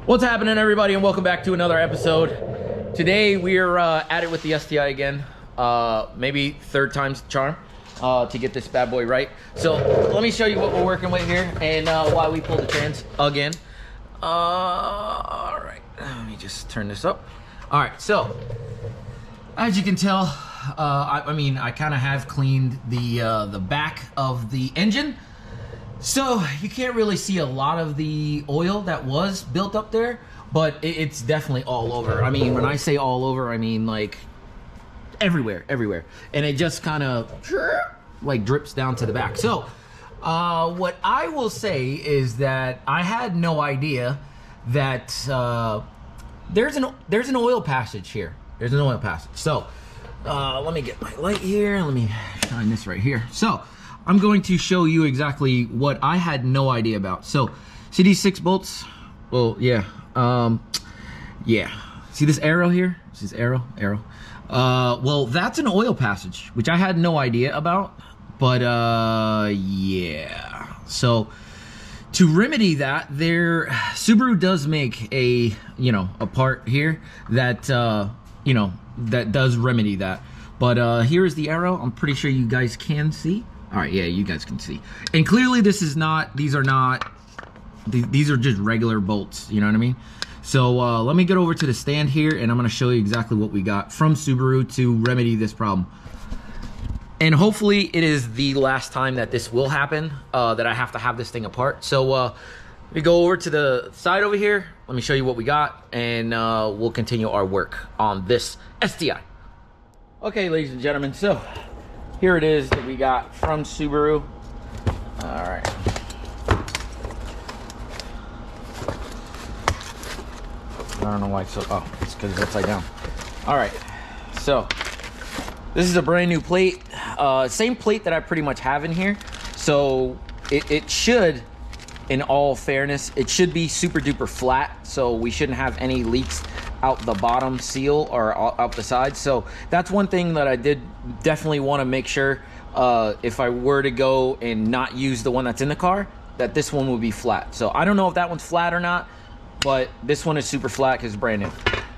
What's happening, everybody, and welcome back to another episode. Today we are at it with the STI again. Maybe third time's the charm to get this bad boy right. So let me show you what we're working with here and why we pulled the trans again. All right, let me just turn this up. All right, so as you can tell, I kind of have cleaned the back of the engine. So you can't really see a lot of the oil that was built up there, but it's definitely all over. I mean, when I say all over, I mean like everywhere. And it just kind of like drips down to the back. So what I will say is that I had no idea that there's an oil passage here. There's an oil passage. So let me get my light here. Let me shine this right here. So I'm going to show you exactly what I had no idea about. So, see these 6 bolts? Well, yeah. Yeah. See this arrow here? See this arrow? Well, that's an oil passage, which I had no idea about. But, yeah. So, to remedy that, Subaru does make a part here that, that does remedy that. But here's the arrow. I'm pretty sure you guys can see. All right, yeah, you guys can see. And clearly these are just regular bolts, you know what I mean? So let me get over to the stand here and I'm gonna show you exactly what we got from Subaru to remedy this problem. And hopefully it is the last time that this will happen, that I have to have this thing apart. So let me go over to the side over here. Let me show you what we got and we'll continue our work on this STI. Okay, ladies and gentlemen, so here it is that we got from Subaru. All right. I don't know why it's so, oh, it's because it's upside down. All right, so this is a brand new plate. Same plate that I pretty much have in here. So it should, in all fairness, it should be super duper flat. So we shouldn't have any leaks out the bottom seal or out the sides. So that's one thing that I did definitely want to make sure, if I were to go and not use the one that's in the car, that this one would be flat. So I don't know if that one's flat or not, but this one is super flat because it's brand new.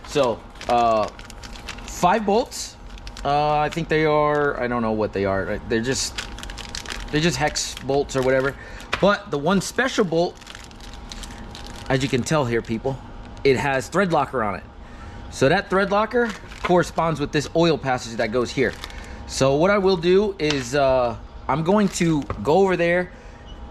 So 5 bolts. I think they are, I don't know what they are. They're just hex bolts or whatever. But the one special bolt, as you can tell here, people, it has thread locker on it. So that thread locker corresponds with this oil passage that goes here. So what I will do is I'm going to go over there,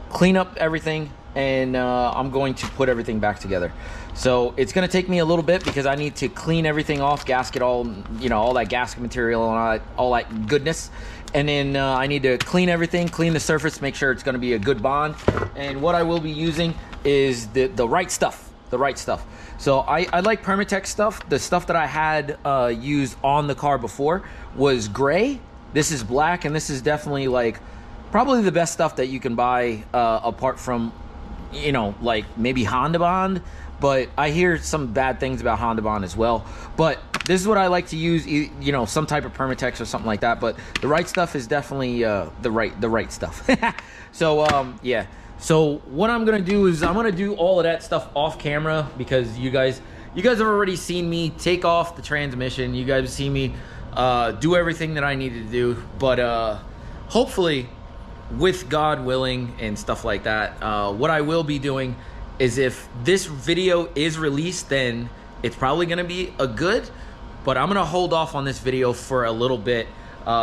clean up everything, and I'm going to put everything back together. So it's going to take me a little bit because I need to clean everything off, gasket all that gasket material and all that goodness. And then I need to clean everything, clean the surface, make sure it's going to be a good bond. And what I will be using is the right stuff. So I like Permatex stuff. The stuff that I had used on the car before was gray. This is black, and this is definitely like probably the best stuff that you can buy apart from, like maybe Honda Bond. But I hear some bad things about Honda Bond as well. But this is what I like to use, some type of Permatex or something like that. But the right stuff is definitely the right stuff. So yeah. So what I'm gonna do is I'm gonna do all of that stuff off camera because you guys have already seen me take off the transmission. You guys have seen me do everything that I needed to do. But hopefully, with God willing and stuff like that, what I will be doing is if this video is released, then it's probably gonna be a good. But I'm gonna hold off on this video for a little bit.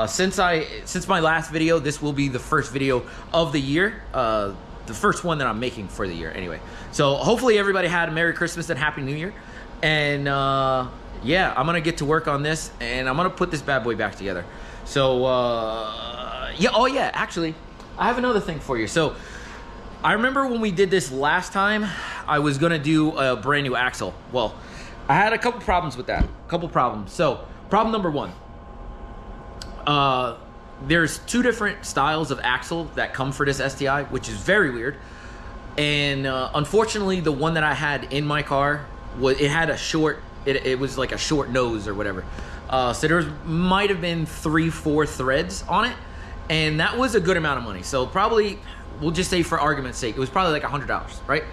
Since my last video, this will be the first video of the year. The first one that I'm making for the year anyway. So hopefully everybody had a Merry Christmas and Happy New Year. And yeah, I'm gonna get to work on this and I'm gonna put this bad boy back together. So yeah, oh yeah, actually, I have another thing for you. So I remember when we did this last time, I was gonna do a brand new axle. Well, I had a couple problems with that, So problem number 1, there's 2 different styles of axle that come for this STI, which is very weird. And unfortunately, the one that I had in my car, had a short, it was like a short nose or whatever. So there might have been 3-4 threads on it, and that was a good amount of money. So probably, we'll just say for argument's sake, it was probably like $100, right?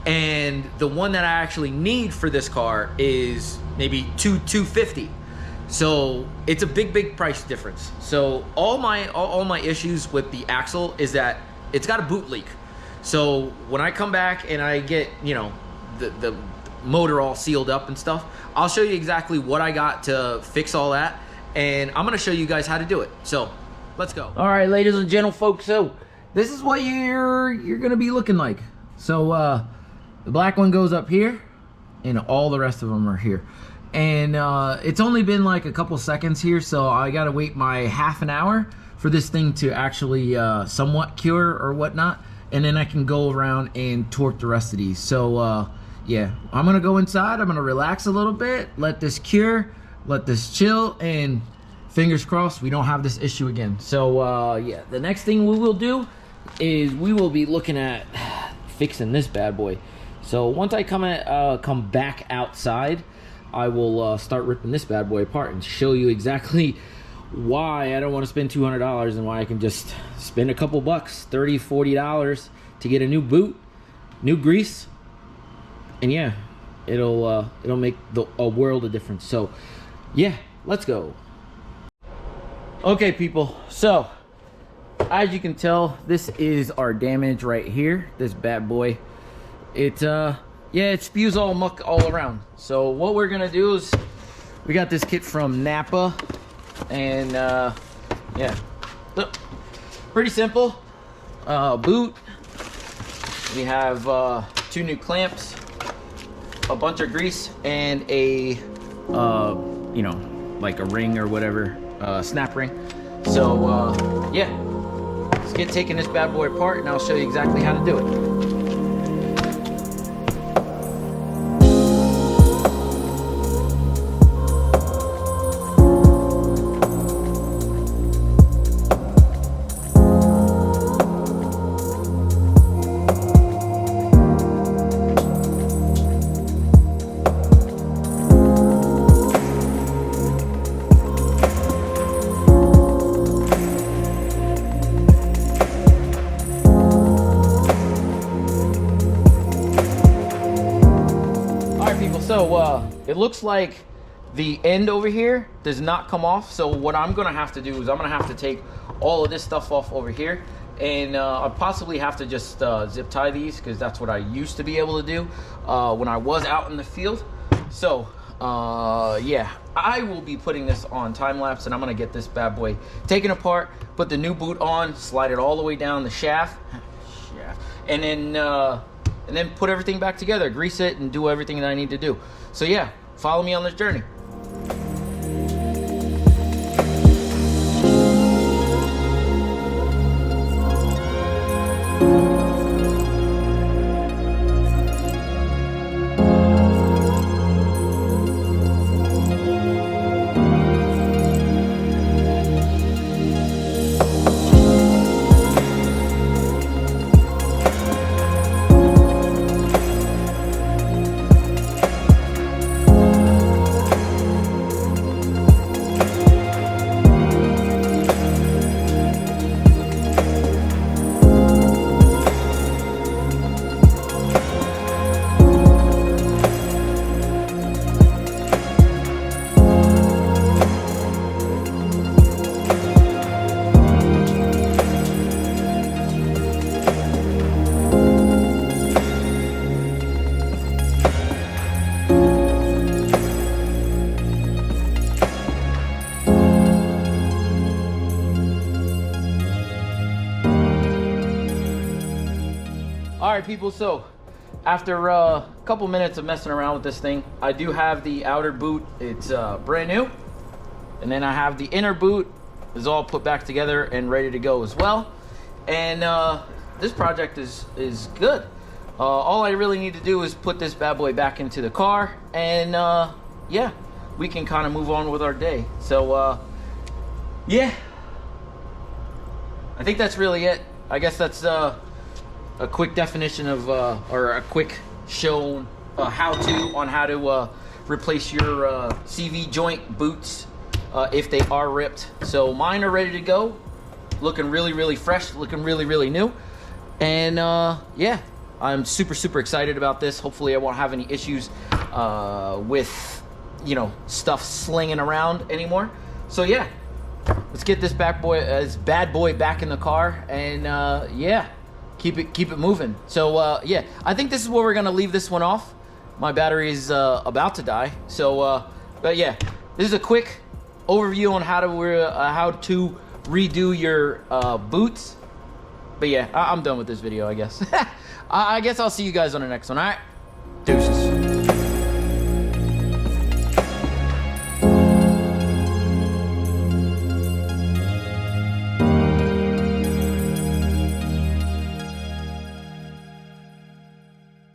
and the one that I actually need for this car is maybe $250. So it's a big price difference. So all my issues with the axle is that it's got a boot leak. So when I come back and I get, you know, the motor all sealed up and stuff, I'll show you exactly what I got to fix all that, and I'm gonna show you guys how to do it. So let's go. All right, ladies and gentle folks, so this is what you're gonna be looking like. So the black one goes up here, and all the rest of them are here. And it's only been like a couple seconds here, so I gotta wait my half an hour for this thing to actually somewhat cure or whatnot, and then I can go around and torque the rest of these. So yeah, I'm gonna go inside, I'm gonna relax a little bit, let this cure, let this chill, and fingers crossed we don't have this issue again. So yeah, the next thing we will do is we will be looking at fixing this bad boy. So once I come back outside, I will start ripping this bad boy apart and show you exactly why I don't want to spend $200 and why I can just spend a couple bucks, $30, $40 to get a new boot, new grease, and yeah, it'll make a world of difference. So yeah, let's go. Okay people, so as you can tell, this is our damage right here, this bad boy. It yeah, it spews all muck all around. So what we're gonna do is, we got this kit from Napa, and yeah, pretty simple. Boot, we have 2 new clamps, a bunch of grease, and a you know, like a ring or whatever, snap ring. So yeah, let's get taking this bad boy apart, and I'll show you exactly how to do it. So it looks like the end over here does not come off. So what I'm gonna have to do is I'm gonna have to take all of this stuff off over here, and I'll possibly have to just zip tie these, because that's what I used to be able to do when I was out in the field. So yeah, I will be putting this on time lapse, and I'm gonna get this bad boy taken apart, put the new boot on, slide it all the way down the shaft, and then put everything back together, grease it, and do everything that I need to do. So yeah, follow me on this journey. All right, people, so after a couple minutes of messing around with this thing, I do have the outer boot. It's brand new, and then I have the inner boot is all put back together and ready to go as well. And this project is good. All I really need to do is put this bad boy back into the car, and yeah, we can kind of move on with our day. So yeah, I think that's really it. I guess that's a quick definition of or a quick show how-to on how to replace your CV joint boots if they are ripped. So mine are ready to go, looking really fresh, looking really new. And yeah, I'm super excited about this. Hopefully I won't have any issues with, you know, stuff slinging around anymore. So yeah, let's get this bad boy back in the car, and yeah, keep it moving. So yeah, I think this is where we're gonna leave this one off. My battery is about to die. So but yeah, this is a quick overview on how to redo your boots. But yeah, I'm done with this video, I guess. I guess I'll see you guys on the next one. All right.